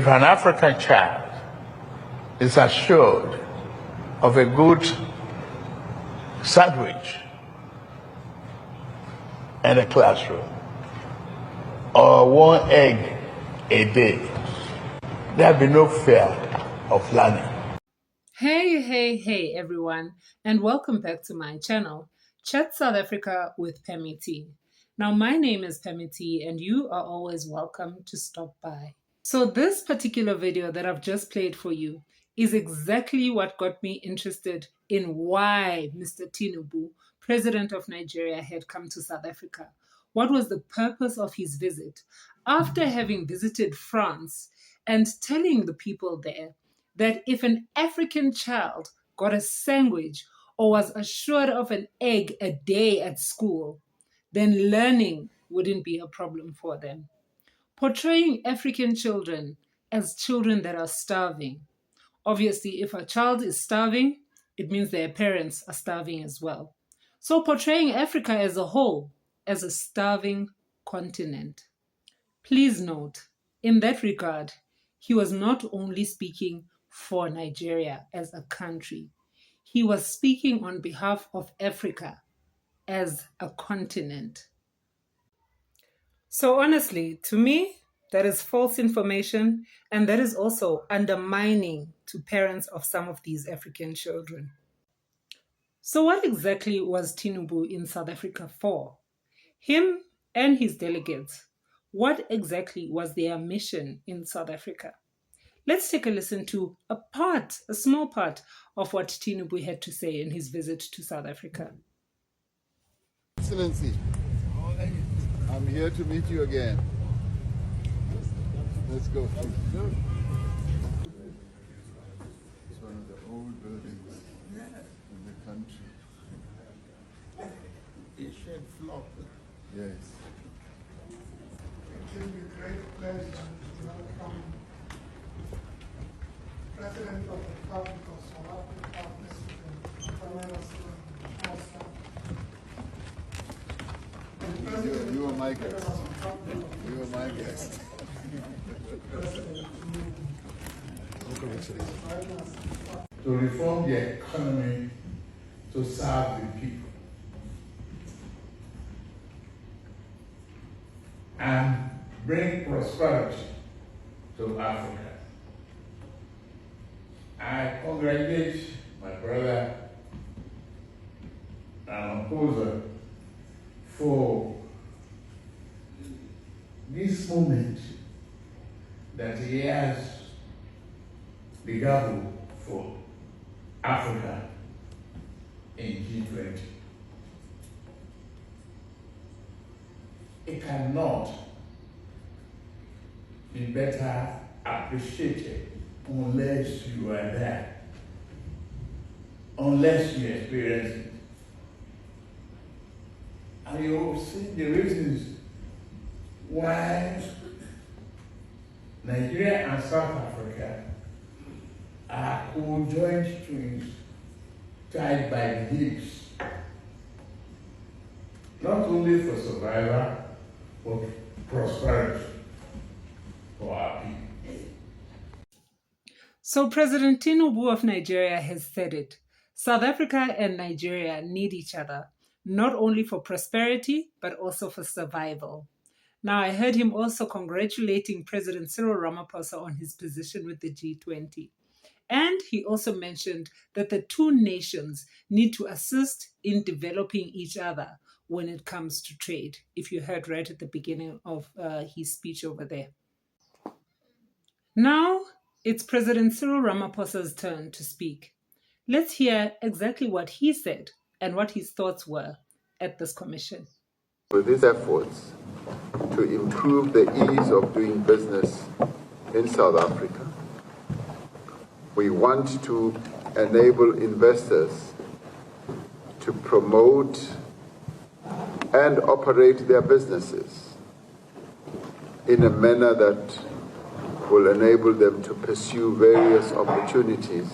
If an African child is assured of a good sandwich in a classroom or one egg a day, there'll be no fear of learning. Hey everyone, and welcome back to my channel, Chat South Africa with Pemi T. Now, my name is Pemi T, and you are always welcome to stop by. So this particular video that I've just played for you is exactly what got me interested in why Mr. Tinubu, President of Nigeria, had come to South Africa. What was the purpose of his visit? After having visited France and telling the people there that if an African child got a sandwich or was assured of an egg a day at school, then learning wouldn't be a problem for them. Portraying African children as children that are starving. Obviously, if a child is starving, it means their parents are starving as well. So portraying Africa as a whole as a starving continent. Please note, in that regard, he was not only speaking for Nigeria as a country, he was speaking on behalf of Africa as a continent. So honestly, to me, that is false information, and that is also undermining to parents of some of these African children. So what exactly was Tinubu in South Africa for? Him and his delegates, what exactly was their mission in South Africa? Let's take a listen to a small part of what Tinubu had to say in his visit to South Africa. Excellency, I'm here to meet you again. Let's go. It's one of the old buildings in the country. Ancient flock. Yes. It will be a great pleasure to welcome President of the Republic of South Africa, Mr. Pamela Sibanda. You are my guest. You are my guest. To reform the economy to serve the people and bring prosperity to Africa. I congratulate my brother Ramaphosa for this moment that he has the gavel for Africa in G20. It cannot be better appreciated unless you are there, unless you experience it. And you'll see the reasons why Nigeria and South Africa are conjoined twins tied by the hips, not only for survival, but prosperity for our people. So President Tinubu of Nigeria has said it. South Africa and Nigeria need each other, not only for prosperity, but also for survival. Now, I heard him also congratulating President Cyril Ramaphosa on his position with the G20. And he also mentioned that the two nations need to assist in developing each other when it comes to trade, if you heard right at the beginning of his speech over there. Now, it's President Cyril Ramaphosa's turn to speak. Let's hear exactly what he said and what his thoughts were at this commission. With these efforts to improve the ease of doing business in South Africa, we want to enable investors to promote and operate their businesses in a manner that will enable them to pursue various opportunities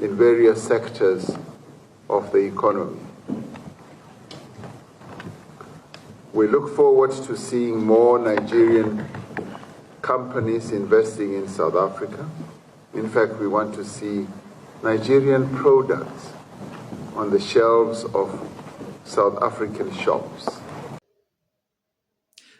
in various sectors of the economy. We look forward to seeing more Nigerian companies investing in South Africa. In fact, we want to see Nigerian products on the shelves of South African shops.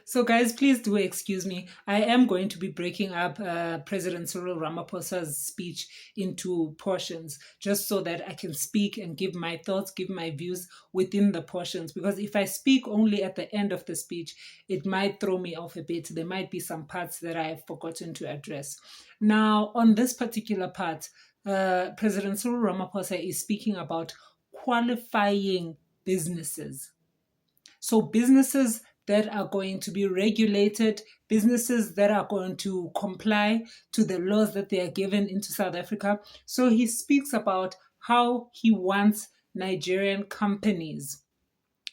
So, guys, please do excuse me. I am going to be breaking up President Cyril Ramaphosa's speech into portions, just so that I can speak and give my thoughts, give my views within the portions. Because if I speak only at the end of the speech, it might throw me off a bit. There might be some parts that I have forgotten to address. Now, on this particular part, President Cyril Ramaphosa is speaking about qualifying businesses. So businesses that are going to be regulated, businesses that are going to comply to the laws that they are given into South Africa. So he speaks about how he wants Nigerian companies,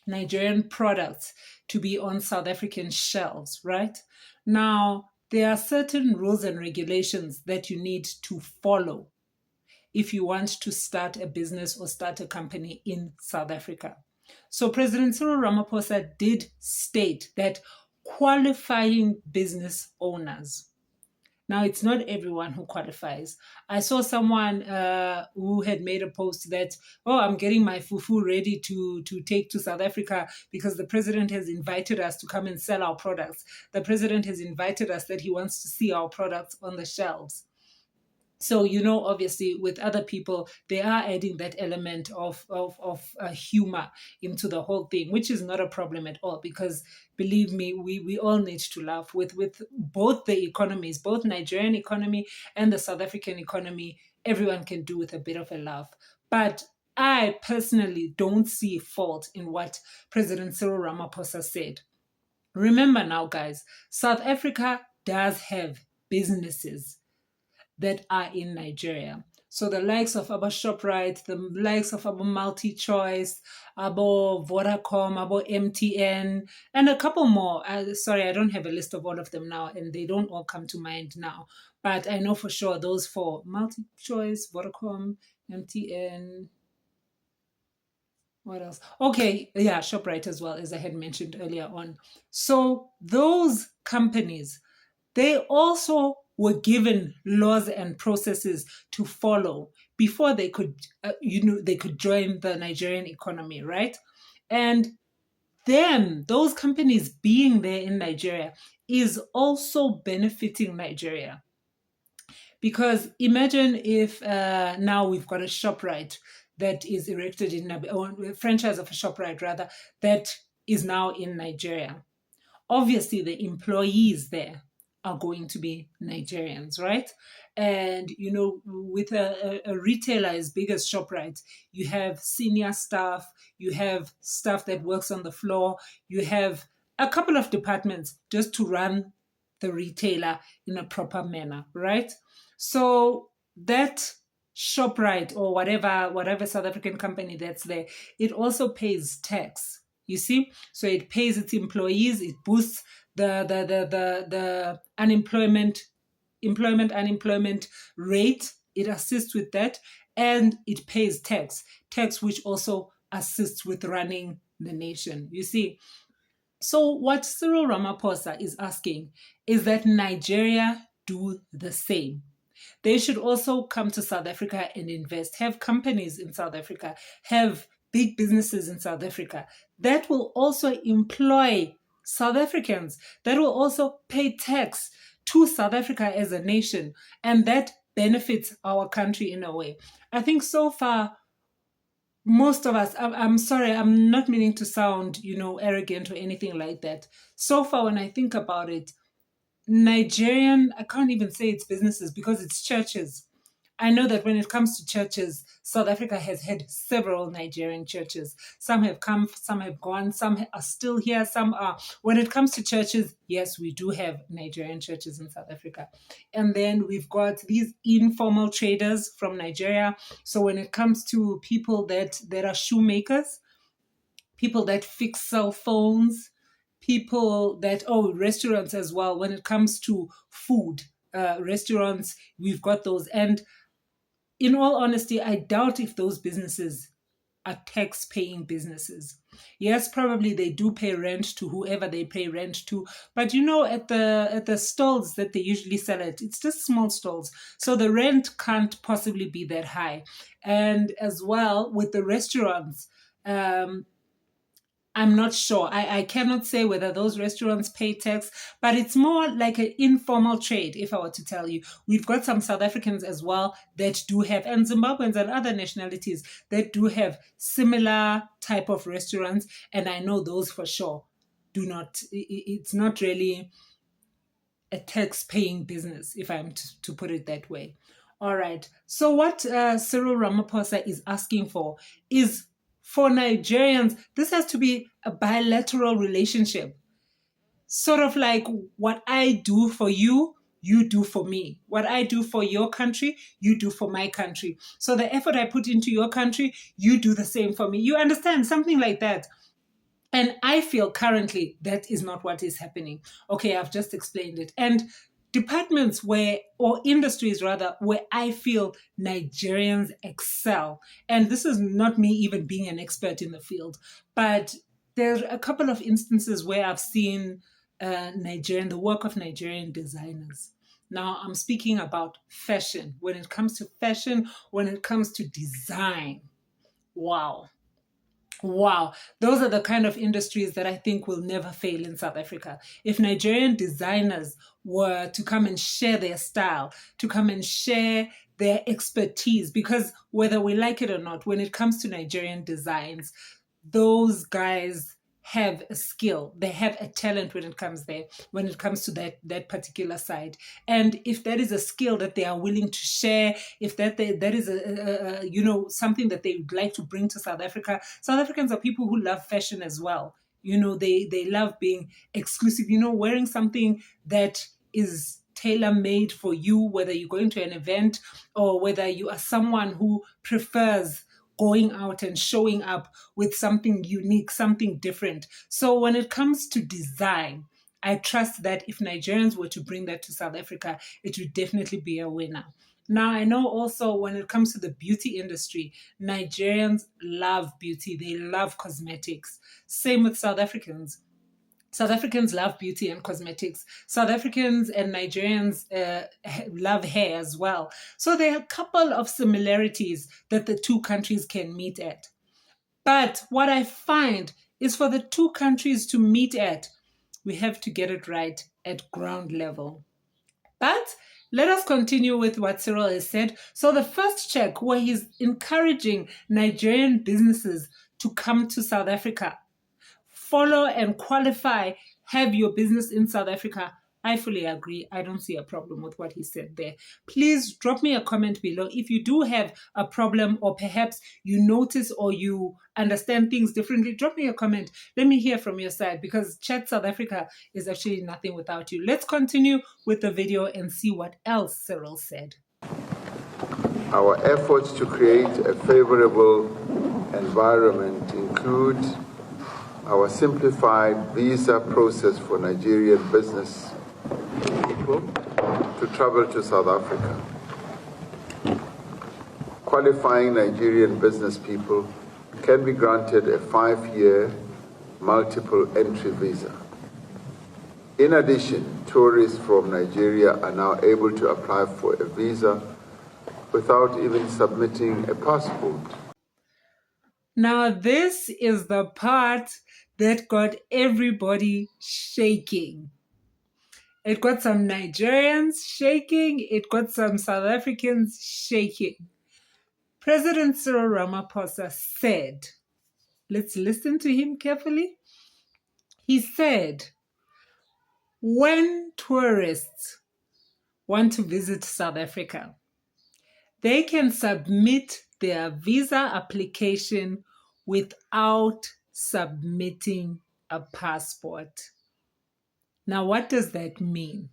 Nigerian products to be on South African shelves, right? Now, there are certain rules and regulations that you need to follow if you want to start a business or start a company in South Africa. So President Cyril Ramaphosa did state that qualifying business owners. Now, it's not everyone who qualifies. I saw someone who had made a post that, oh, I'm getting my fufu ready to take to South Africa because the president has invited us to come and sell our products. The president has invited us that he wants to see our products on the shelves. So, obviously, with other people, they are adding that element of humor into the whole thing, which is not a problem at all, because believe me, we all need to laugh with both the economies, both Nigerian economy and the South African economy. Everyone can do with a bit of a laugh. But I personally don't see fault in what President Cyril Ramaphosa said. Remember now, guys, South Africa does have businesses that are in Nigeria. So the likes of Abo ShopRite, the likes of Abo MultiChoice, Abo Vodacom, Abo MTN, and a couple more. Sorry, I don't have a list of all of them now, and they don't all come to mind now. But I know for sure those four: MultiChoice, Vodacom, MTN. What else? Okay, yeah, ShopRite as well, as I had mentioned earlier on. So those companies, they also were given laws and processes to follow before they could, they could join the Nigerian economy, right? And them, those companies being there in Nigeria is also benefiting Nigeria. Because imagine if now we've got a ShopRite that is erected in, or a franchise of a ShopRite rather, that is now in Nigeria. Obviously, the employees there are going to be Nigerians, right? And, with a retailer as big as ShopRite, you have senior staff, you have staff that works on the floor, you have a couple of departments just to run the retailer in a proper manner, right? So that ShopRite or whatever South African company that's there, it also pays tax. You see, so it pays its employees, it boosts the unemployment rate, it assists with that, and it pays tax which also assists with running the nation. You see, so what Cyril Ramaphosa is asking is that Nigeria do the same. They should also come to South Africa and invest, have companies in South Africa, have big businesses in South Africa that will also employ South Africans, that will also pay tax to South Africa as a nation, and that benefits our country in a way. I think so far, most of us, I'm sorry, I'm not meaning to sound, arrogant or anything like that. So far, when I think about it, Nigerian, I can't even say it's businesses because it's churches. I know that when it comes to churches, South Africa has had several Nigerian churches. Some have come, some have gone, some are still here, some are. When it comes to churches, yes, we do have Nigerian churches in South Africa. And then we've got these informal traders from Nigeria. So when it comes to people that are shoemakers, people that fix cell phones, people that, restaurants as well. When it comes to food, restaurants, we've got those. And in all honesty, I doubt if those businesses are tax-paying businesses. Yes, probably they do pay rent to whoever they pay rent to, but at the stalls that they usually sell it, it's just small stalls, so the rent can't possibly be that high. And as well with the restaurants, I'm not sure. I cannot say whether those restaurants pay tax, but it's more like an informal trade, if I were to tell you. We've got some South Africans as well that do have, and Zimbabweans and other nationalities that do have similar type of restaurants, and I know those for sure do not, it's not really a tax-paying business, if I'm to put it that way. All right. So what Cyril Ramaphosa is asking for is for Nigerians, this has to be a bilateral relationship. Sort of like what I do for you, you do for me. What I do for your country, you do for my country. So the effort I put into your country, you do the same for me. You understand? Something like that. And I feel currently that is not what is happening. Okay, I've just explained it. And departments or industries rather, where I feel Nigerians excel, and this is not me even being an expert in the field, but there are a couple of instances where I've seen the work of Nigerian designers. Now, I'm speaking about fashion. When it comes to fashion, when it comes to design, wow. Wow, those are the kind of industries that I think will never fail in South Africa. If Nigerian designers were to come and share their style, to come and share their expertise, because whether we like it or not, when it comes to Nigerian designs, those guys have a skill, they have a talent when it comes to that particular side. And if that is a skill that they are willing to share, if that is a something that they would like to bring to South Africa. South Africans are people who love fashion as well. They love being exclusive, wearing something that is tailor-made for you, whether you're going to an event or whether you are someone who prefers going out and showing up with something unique, something different. So when it comes to design, I trust that if Nigerians were to bring that to South Africa, it would definitely be a winner. Now, I know also when it comes to the beauty industry, Nigerians love beauty. They love cosmetics. Same with South Africans. South Africans love beauty and cosmetics. South Africans and Nigerians love hair as well. So there are a couple of similarities that the two countries can meet at. But what I find is for the two countries to meet at, we have to get it right at ground level. But let us continue with what Cyril has said. So the first check where he's encouraging Nigerian businesses to come to South Africa, follow and qualify, have your business in South Africa. I fully agree. I don't see a problem with what he said there. Please drop me a comment below if you do have a problem, or perhaps you notice or you understand things differently. Drop me a comment. Let me hear from your side, because Chat South Africa is actually nothing without you. Let's continue with the video and see what else Cyril said. Our efforts to create a favorable environment include our simplified visa process for Nigerian business people to travel to South Africa. Qualifying Nigerian business people can be granted a 5-year multiple entry visa. In addition, tourists from Nigeria are now able to apply for a visa without even submitting a passport. Now, this is the part that got everybody shaking. It got some Nigerians shaking. It got some South Africans shaking. President Cyril Ramaphosa said, let's listen to him carefully. He said, when tourists want to visit South Africa, they can submit their visa application without submitting a passport. Now, what does that mean?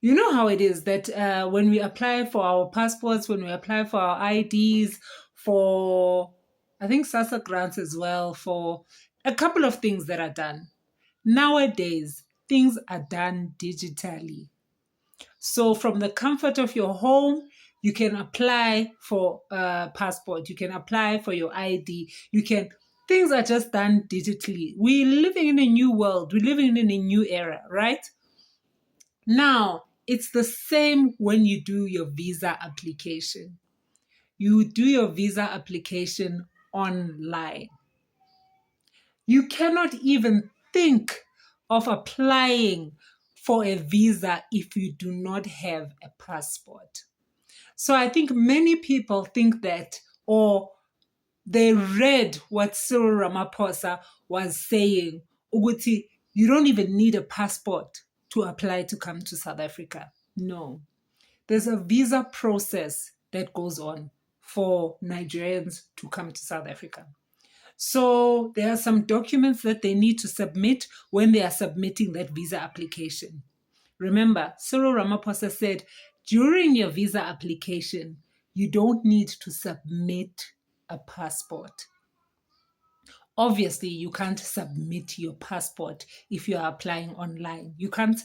You know how it is that when we apply for our passports, when we apply for our IDs, for, I think, SASSA grants as well, for a couple of things that are done. Nowadays, things are done digitally. So from the comfort of your home, you can apply for a passport, you can apply for your ID, things are just done digitally. We're living in a new world, we're living in a new era, right? Now, it's the same when you do your visa application. You do your visa application online. You cannot even think of applying for a visa if you do not have a passport. So I think many people think that, or they read what Cyril Ramaphosa was saying, Uguti, you don't even need a passport to apply to come to South Africa. No. There's a visa process that goes on for Nigerians to come to South Africa. So there are some documents that they need to submit when they are submitting that visa application. Remember, Cyril Ramaphosa said, during your visa application, you don't need to submit a passport. Obviously, you can't submit your passport if you are applying online. You can't.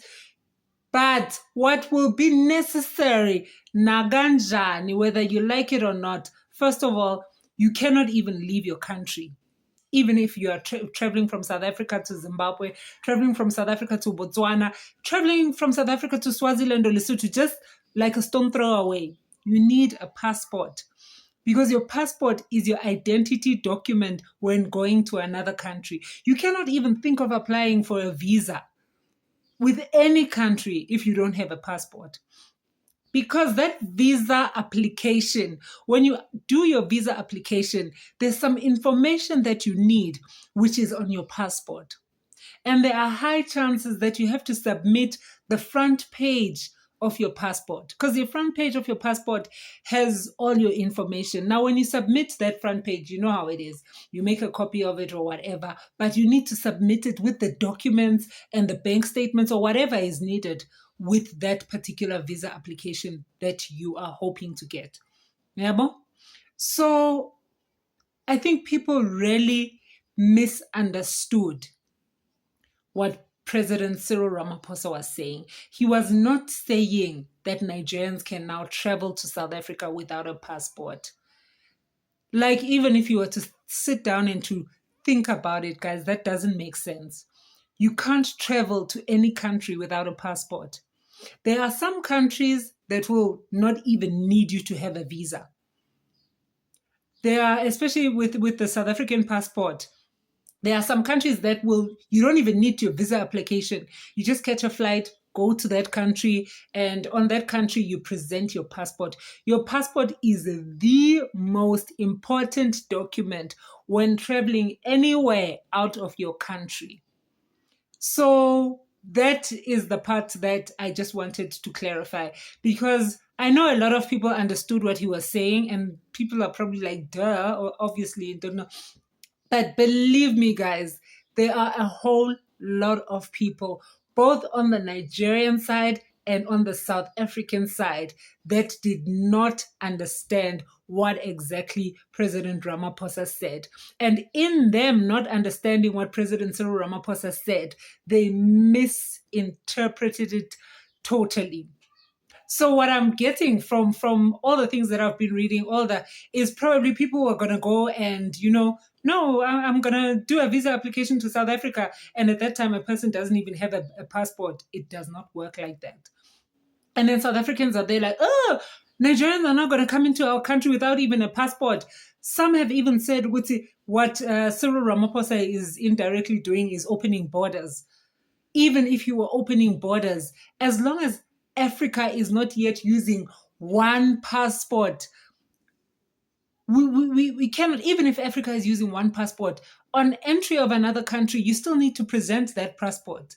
But what will be necessary, naganjani, whether you like it or not, first of all, you cannot even leave your country. Even if you are traveling from South Africa to Zimbabwe, traveling from South Africa to Botswana, traveling from South Africa to Swaziland or Lesotho, just like a stone throw away, you need a passport. Because your passport is your identity document when going to another country. You cannot even think of applying for a visa with any country if you don't have a passport. Because that visa application, when you do your visa application, there's some information that you need, which is on your passport. And there are high chances that you have to submit the front page of your passport, because the front page of your passport has all your information. Now, when you submit that front page, you know how it is. You make a copy of it or whatever, but you need to submit it with the documents and the bank statements or whatever is needed with that particular visa application that you are hoping to get. Yeah, so I think people really misunderstood what President Cyril Ramaphosa was saying. He was not saying that Nigerians can now travel to South Africa without a passport. Like, even if you were to sit down and to think about it, guys, that doesn't make sense. You can't travel to any country without a passport. There are some countries that will not even need you to have a visa. There are, especially with the South African passport, there are some countries that you don't even need your visa application. You just catch a flight, go to that country, and on that country, you present your passport. Your passport is the most important document when traveling anywhere out of your country. So that is the part that I just wanted to clarify, because I know a lot of people understood what he was saying, and people are probably like, duh, or obviously don't know. But believe me, guys, there are a whole lot of people, both on the Nigerian side and on the South African side, that did not understand what exactly President Ramaphosa said. And in them not understanding what President Cyril Ramaphosa said, they misinterpreted it totally. So what I'm getting from all the things that I've been reading, all that, is probably people who are going to go and, no, I'm going to do a visa application to South Africa. And at that time, a person doesn't even have a passport. It does not work like that. And then South Africans are there like, oh, Nigerians are not going to come into our country without even a passport. Some have even said what Cyril Ramaphosa is indirectly doing is opening borders. Even if you were opening borders, as long as Africa is not yet using one passport, we cannot, even if Africa is using one passport, on entry of another country, you still need to present that passport.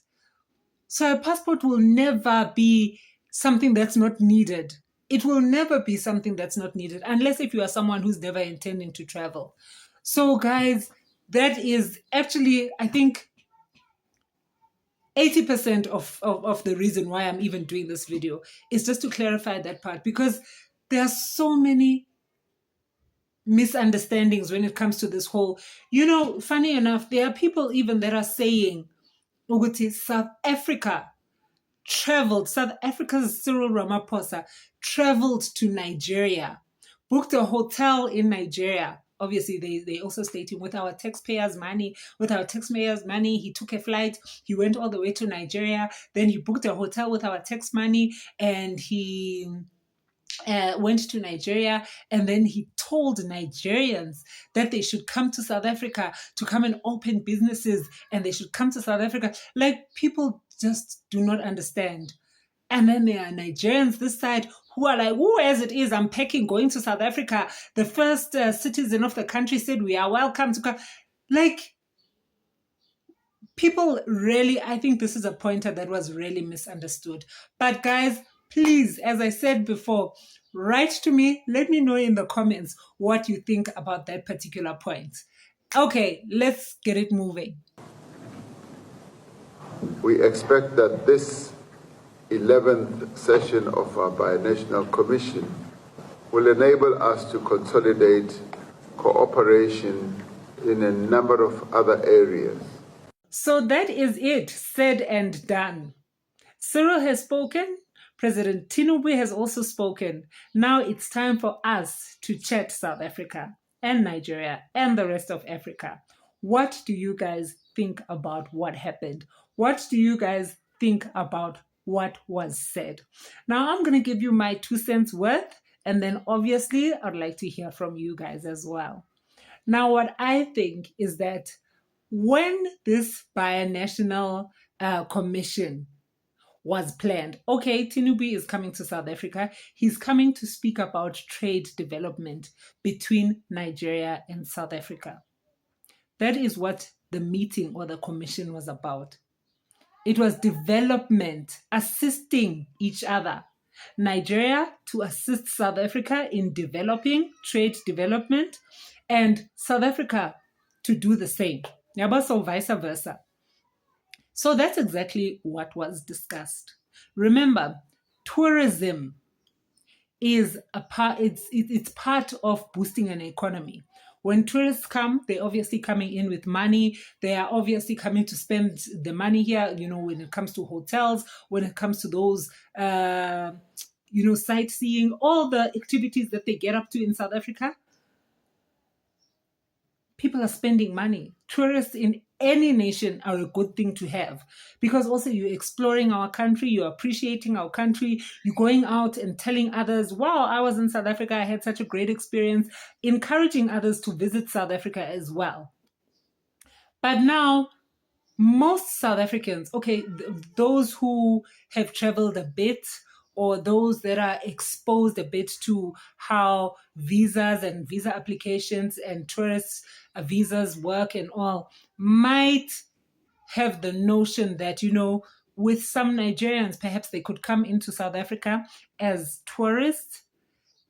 So a passport will never be something that's not needed. It will never be something that's not needed, unless if you are someone who's never intending to travel. So guys, that is actually, I think, 80% of the reason why I'm even doing this video is just to clarify that part, because there are so many misunderstandings when it comes to this whole, funny enough, there are people even that are saying, Uguti, South Africa traveled, South Africa's Cyril Ramaphosa traveled to Nigeria, booked a hotel in Nigeria. Obviously, they also stating with our taxpayers' money, he took a flight, he went all the way to Nigeria, then he booked a hotel with our tax money, and he went to Nigeria, and then he told Nigerians that they should come to South Africa to come and open businesses, and they should come to South Africa. Like, people just do not understand. And then there are Nigerians this side who are like, oh, as it is, I'm packing, going to South Africa. The first citizen of the country said, we are welcome to come. Like, people really, I think this is a pointer that was really misunderstood. But guys, please, as I said before, write to me. Let me know in the comments what you think about that particular point. Okay, let's get it moving. We expect that this 11th session of our Binational Commission will enable us to consolidate cooperation in a number of other areas. So that is it, said and done. Cyril has spoken. President Tinubu has also spoken. Now it's time for us to chat South Africa and Nigeria and the rest of Africa. What do you guys think about what happened? What do you guys think about what was said? Now I'm going to give you my 2 cents worth, and then obviously I'd like to hear from you guys as well. Now what I think is that when this binational commission was planned, okay, Tinubu is coming to South Africa. He's coming to speak about trade development between Nigeria and South Africa. That is what the meeting or the commission was about. It was development, assisting each other. Nigeria to assist South Africa in developing trade development, and South Africa to do the same. So vice versa. So that's exactly what was discussed. Remember, tourism is it's part of boosting an economy. When tourists come, they're obviously coming in with money. They are obviously coming to spend the money here, when it comes to hotels, when it comes to those, sightseeing, all the activities that they get up to in South Africa. People are spending money. Tourists in any nation are a good thing to have, because also you're exploring our country, you're appreciating our country, you're going out and telling others, wow, I was in South Africa, I had such a great experience, encouraging others to visit South Africa as well. But now, most South Africans, okay, those who have traveled a bit, or those that are exposed a bit to how visas and visa applications and tourist visas work and all, might have the notion that, with some Nigerians, perhaps they could come into South Africa as tourists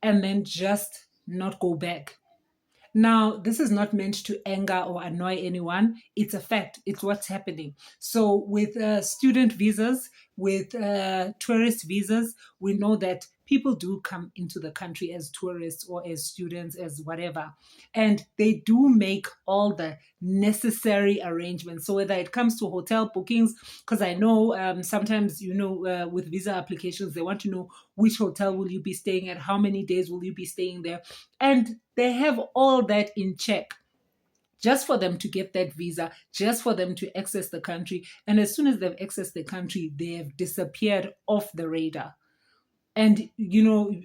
and then just not go back. Now, this is not meant to anger or annoy anyone. It's a fact. It's what's happening. So with student visas, with tourist visas, we know that people do come into the country as tourists or as students, as whatever. And they do make all the necessary arrangements. So whether it comes to hotel bookings, because I know sometimes, with visa applications, they want to know which hotel will you be staying at, how many days will you be staying there. And they have all that in check, just for them to get that visa, just for them to access the country. And as soon as they've accessed the country, they have disappeared off the radar. And,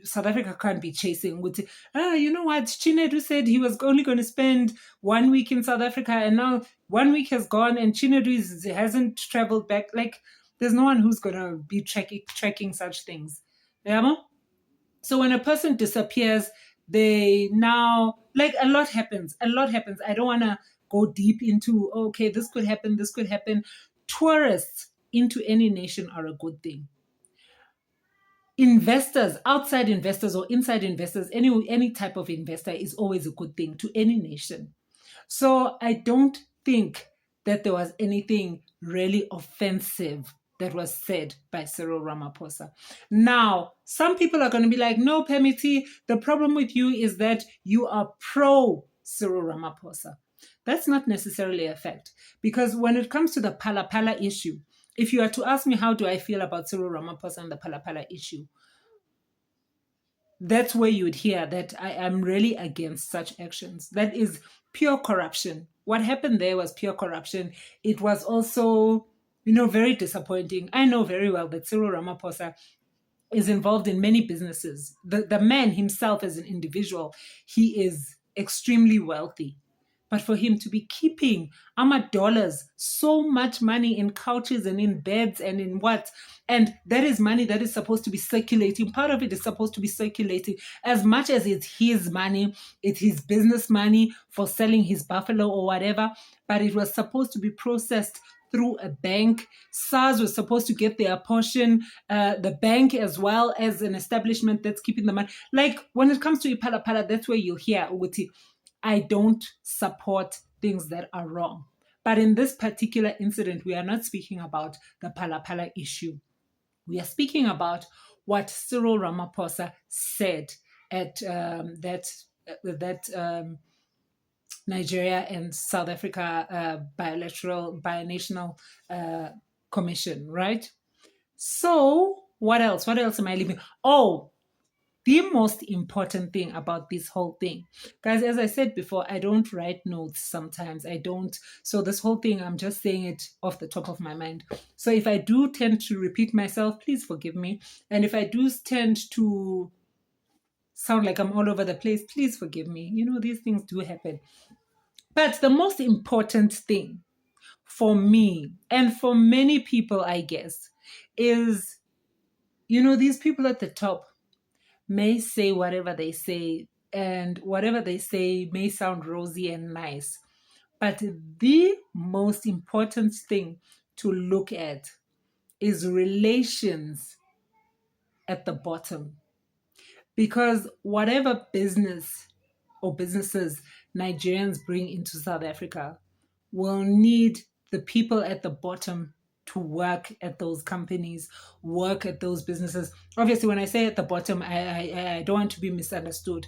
South Africa can't be chasing with, you know what, Chinedu said he was only going to spend 1 week in South Africa, and now 1 week has gone and Chinedu hasn't traveled back. Like, there's no one who's going to be tracking such things. Yeah? So when a person disappears, they now, like, a lot happens. I don't want to go deep into, okay, this could happen. Tourists into any nation are a good thing. Investors, outside investors or inside investors, any type of investor is always a good thing to any nation. So I don't think that there was anything really offensive that was said by Cyril Ramaphosa. Now, some people are going to be like, no, Pemiti, the problem with you is that you are pro Cyril Ramaphosa. That's not necessarily a fact, because when it comes to the Phala Phala issue, if you are to ask me how do I feel about Cyril Ramaphosa and the Phala issue, that's where you would hear that I am really against such actions. That is pure corruption. What happened there was pure corruption. It was also, very disappointing. I know very well that Cyril Ramaphosa is involved in many businesses. The man himself as an individual, he is extremely wealthy. But for him to be keeping dollars, so much money in couches and in beds and in what? And that is money that is supposed to be circulating. Part of it is supposed to be circulating as much as it's his money, it's his business money for selling his buffalo or whatever. But it was supposed to be processed through a bank. SARS was supposed to get their portion, the bank as well as an establishment that's keeping the money. Like when it comes to Iphala, that's where you'll hear Uguti, I don't support things that are wrong. But in this particular incident, we are not speaking about the Phala issue. We are speaking about what Cyril Ramaphosa said at that Nigeria and South Africa binational commission, right? So what else? What else am I leaving? Oh, the most important thing about this whole thing, guys, as I said before, I don't write notes sometimes. I don't. So this whole thing, I'm just saying it off the top of my mind. So if I do tend to repeat myself, please forgive me. And if I do tend to sound like I'm all over the place, please forgive me. These things do happen. But the most important thing for me and for many people, I guess, is, these people at the top may say whatever they say, and whatever they say may sound rosy and nice. But the most important thing to look at is relations at the bottom. Because whatever business or businesses Nigerians bring into South Africa will need the people at the bottom to work at those companies, work at those businesses. Obviously, when I say at the bottom, I don't want to be misunderstood.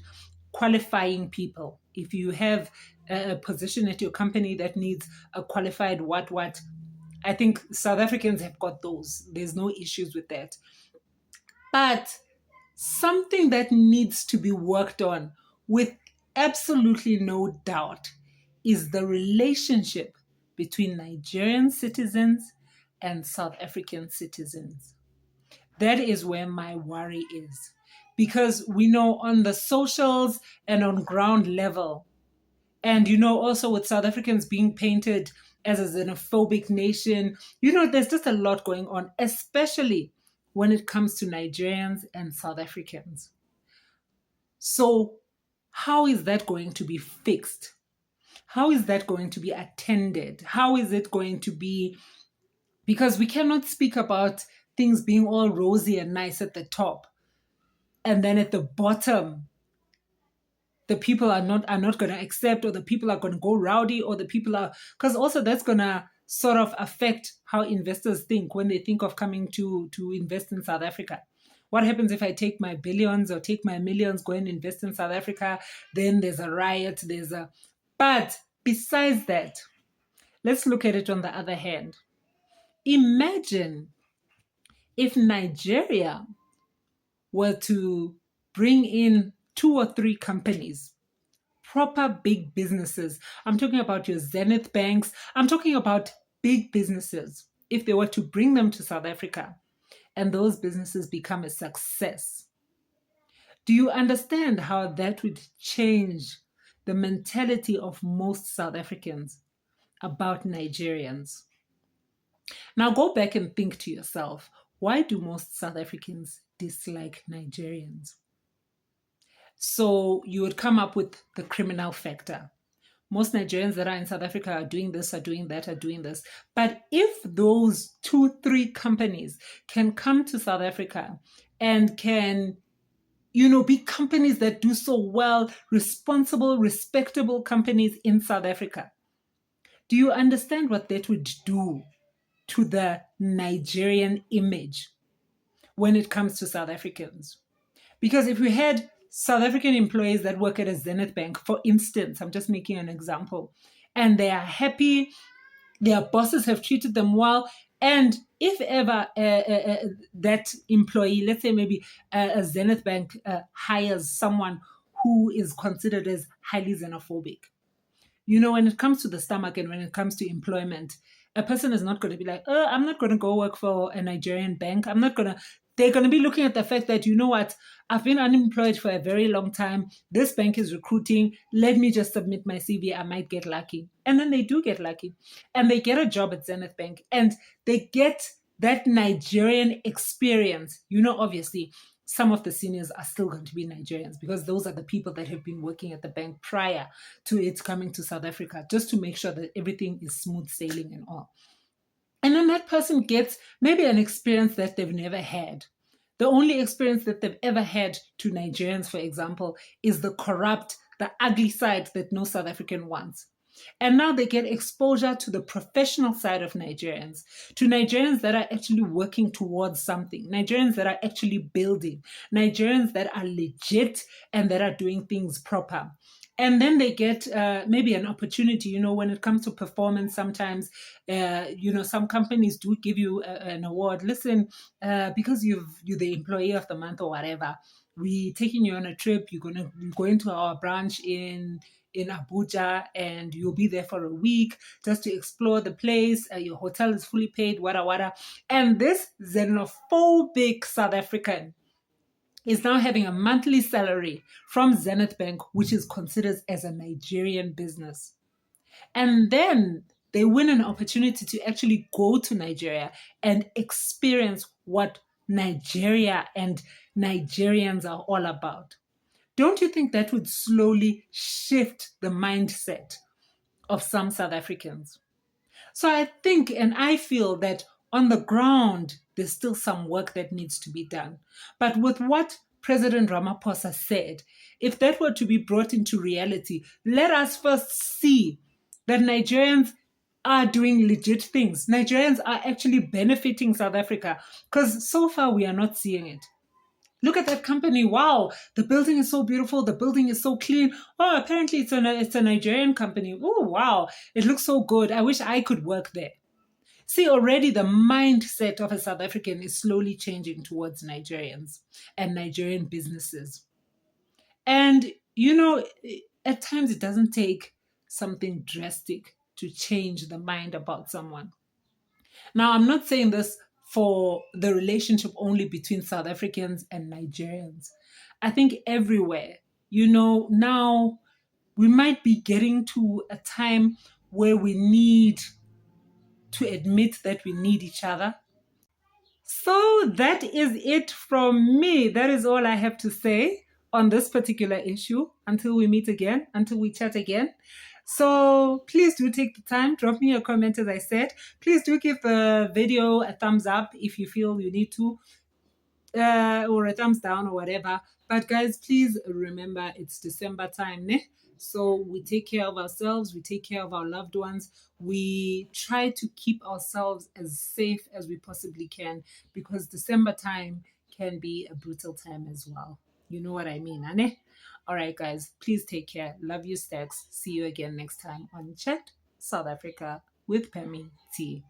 Qualifying people. If you have a position at your company that needs a qualified what, I think South Africans have got those. There's no issues with that. But something that needs to be worked on with absolutely no doubt is the relationship between Nigerian citizens and South African citizens. That is where my worry is. Because we know on the socials and on ground level, and also with South Africans being painted as a xenophobic nation, there's just a lot going on, especially when it comes to Nigerians and South Africans. So how is that going to be fixed? How is that going to be attended? How is it going to be? Because we cannot speak about things being all rosy and nice at the top, and then at the bottom, the people are not going to accept, or the people are going to go rowdy, or the people are, because also that's going to sort of affect how investors think when they think of coming to invest in South Africa. What happens if I take my billions or take my millions, go and invest in South Africa? Then there's a riot, But besides that, let's look at it on the other hand. Imagine if Nigeria were to bring in 2 or 3 companies, proper big businesses. I'm talking about your Zenith banks. I'm talking about big businesses. If they were to bring them to South Africa and those businesses become a success, do you understand how that would change the mentality of most South Africans about Nigerians? Now go back and think to yourself, why do most South Africans dislike Nigerians? So you would come up with the criminal factor. Most Nigerians that are in South Africa are doing this, are doing that, are doing this. But if those 2, 3 companies can come to South Africa and can, be companies that do so well, responsible, respectable companies in South Africa, do you understand what that would do to the Nigerian image when it comes to South Africans? Because if we had South African employees that work at a Zenith Bank, for instance, I'm just making an example, and they are happy, their bosses have treated them well, and if ever that employee, let's say maybe a Zenith Bank hires someone who is considered as highly xenophobic, when it comes to the stomach and when it comes to employment, a person is not going to be like, oh, I'm not going to go work for a Nigerian bank. They're going to be looking at the fact that, you know what, I've been unemployed for a very long time. This bank is recruiting. Let me just submit my CV. I might get lucky. And then they do get lucky. And they get a job at Zenith Bank. And they get that Nigerian experience. Obviously, some of the seniors are still going to be Nigerians because those are the people that have been working at the bank prior to it coming to South Africa, just to make sure that everything is smooth sailing and all. And then that person gets maybe an experience that they've never had. The only experience that they've ever had to Nigerians, for example, is the corrupt, the ugly side that no South African wants. And now they get exposure to the professional side of Nigerians, to Nigerians that are actually working towards something, Nigerians that are actually building, Nigerians that are legit and that are doing things proper. And then they get maybe an opportunity, when it comes to performance, sometimes, some companies do give you an award. Listen, because you're the employee of the month or whatever, we're taking you on a trip. You're going to our branch in Abuja, and you'll be there for a week just to explore the place. Your hotel is fully paid, wada. And this xenophobic South African is now having a monthly salary from Zenith Bank, which is considered as a Nigerian business. And then they win an opportunity to actually go to Nigeria and experience what Nigeria and Nigerians are all about. Don't you think that would slowly shift the mindset of some South Africans? So I think and I feel that on the ground, there's still some work that needs to be done. But with what President Ramaphosa said, if that were to be brought into reality, let us first see that Nigerians are doing legit things. Nigerians are actually benefiting South Africa, because so far we are not seeing it. Look at that company. Wow, the building is so beautiful. The building is so clean. Oh, apparently it's a Nigerian company. Oh, wow, it looks so good. I wish I could work there. See, already the mindset of a South African is slowly changing towards Nigerians and Nigerian businesses. And, at times it doesn't take something drastic to change the mind about someone. Now, I'm not saying this for the relationship only between South Africans and Nigerians. I think everywhere, now we might be getting to a time where we need to admit that we need each other. So that is it from me. That is all I have to say on this particular issue until we meet again, until we chat again. So please do take the time, drop me a comment as I said. Please do give the video a thumbs up if you feel you need to, or a thumbs down or whatever. But guys, please remember it's December time, ne? So we take care of ourselves, we take care of our loved ones, we try to keep ourselves as safe as we possibly can, because December time can be a brutal time as well. You know what I mean, Anne? All right, guys, please take care. Love you, Stacks. See you again next time on Chat South Africa with Pemi T.